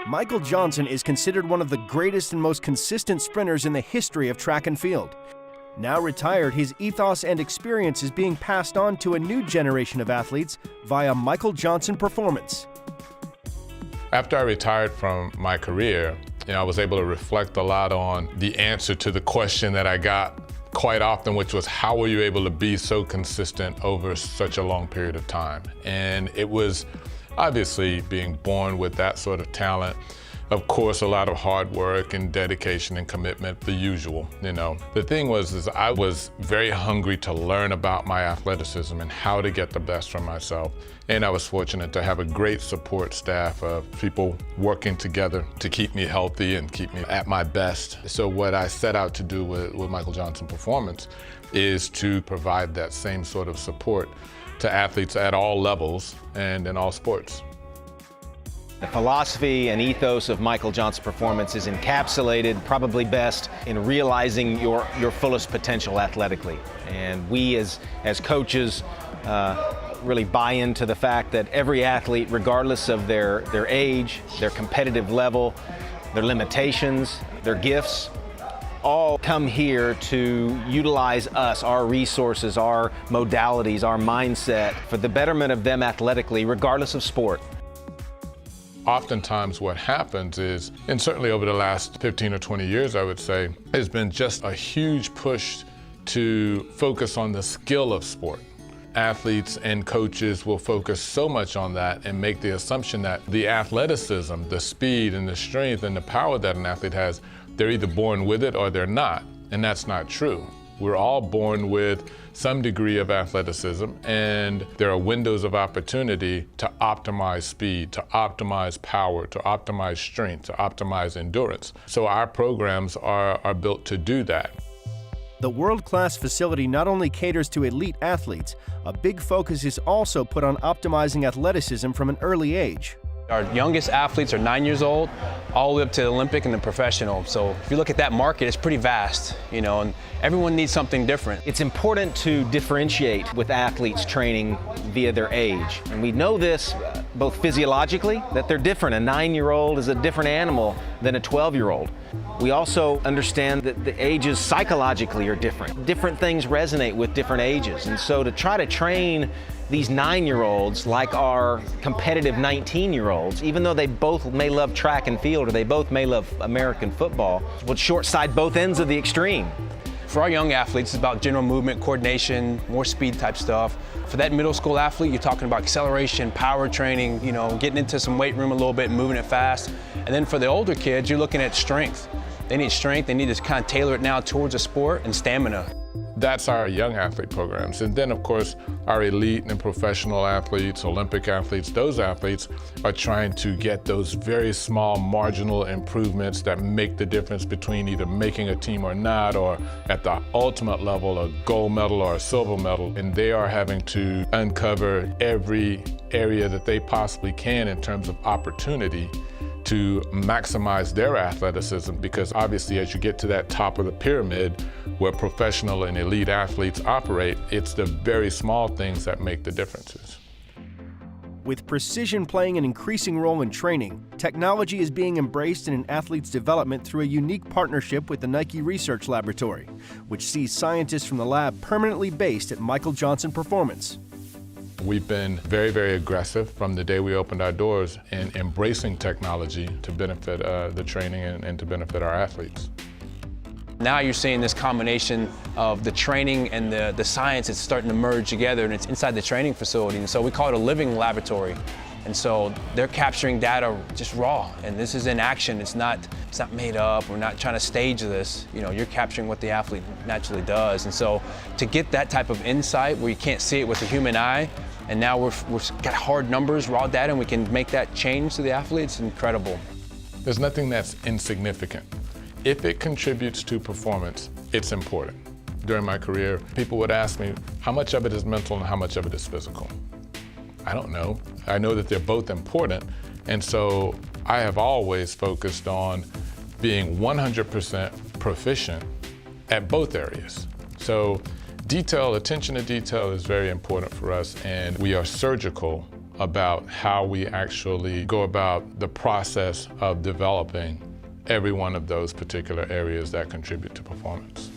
Michael Johnson is considered one of the greatest and most consistent sprinters in the history of track and field. Now retired, his ethos and experience is being passed on to a new generation of athletes via Michael Johnson Performance. After I retired from my career, I was able to reflect a lot on the answer to the question that I got quite often, which was, how were you able to be so consistent over such a long period of time? And it was obviously being born with that sort of talent. Of course, a lot of hard work and dedication and commitment, the usual, The thing was, I was very hungry to learn about my athleticism and how to get the best from myself. And I was fortunate to have a great support staff of people working together to keep me healthy and keep me at my best. So what I set out to do with Michael Johnson Performance is to provide that same sort of support to athletes at all levels and in all sports. The philosophy and ethos of Michael Johnson Performance is encapsulated probably best in realizing your fullest potential athletically. And we as coaches really buy into the fact that every athlete, regardless of their age, their competitive level, their limitations, their gifts, all come here to utilize us, our resources, our modalities, our mindset for the betterment of them athletically, regardless of sport. Oftentimes what happens is, and certainly over the last 15 or 20 years, I would say, there's been just a huge push to focus on the skill of sport. Athletes and coaches will focus so much on that and make the assumption that the athleticism, the speed and the strength and the power that an athlete has, they're either born with it or they're not, and that's not true. We're all born with some degree of athleticism, and there are windows of opportunity to optimize speed, to optimize power, to optimize strength, to optimize endurance. So our programs are built to do that. The world-class facility not only caters to elite athletes, a big focus is also put on optimizing athleticism from an early age. Our youngest athletes are 9 years old, all the way up to the Olympic and the professional. So if you look at that market, it's pretty vast, and everyone needs something different. It's important to differentiate with athletes training via their age. And we know this both physiologically, that they're different. A 9-year-old is a different animal than a 12-year-old. We also understand that the ages psychologically are different. Different things resonate with different ages. And so to try to train these 9-year-olds like our competitive 19-year-olds, even though they both may love track and field or they both may love American football, would short side both ends of the extreme. For our young athletes, it's about general movement, coordination, more speed type stuff. For that middle school athlete, you're talking about acceleration, power training, getting into some weight room a little bit and moving it fast. And then for the older kids, you're looking at strength. They need strength, they need to kind of tailor it now towards a sport, and stamina. That's our young athlete programs. And then, of course, our elite and professional athletes, Olympic athletes, those athletes are trying to get those very small marginal improvements that make the difference between either making a team or not, or at the ultimate level, a gold medal or a silver medal. And they are having to uncover every area that they possibly can in terms of opportunity to maximize their athleticism, because obviously as you get to that top of the pyramid where professional and elite athletes operate, it's the very small things that make the differences. With precision playing an increasing role in training, technology is being embraced in an athlete's development through a unique partnership with the Nike Research Laboratory, which sees scientists from the lab permanently based at Michael Johnson Performance. We've been very, very aggressive from the day we opened our doors in embracing technology to benefit the training and to benefit our athletes. Now you're seeing this combination of the training and the science is starting to merge together, and it's inside the training facility. And so we call it a living laboratory. And so they're capturing data just raw, and this is in action. It's not made up. We're not trying to stage this. You're capturing what the athlete naturally does. And so to get that type of insight where you can't see it with the human eye, and now we've got hard numbers, raw data, and we can make that change to the athlete, it's incredible. There's nothing that's insignificant. If it contributes to performance, it's important. During my career, people would ask me, how much of it is mental and how much of it is physical? I don't know. I know that they're both important, and so I have always focused on being 100% proficient at both areas. So attention to detail is very important for us, and we are surgical about how we actually go about the process of developing every one of those particular areas that contribute to performance.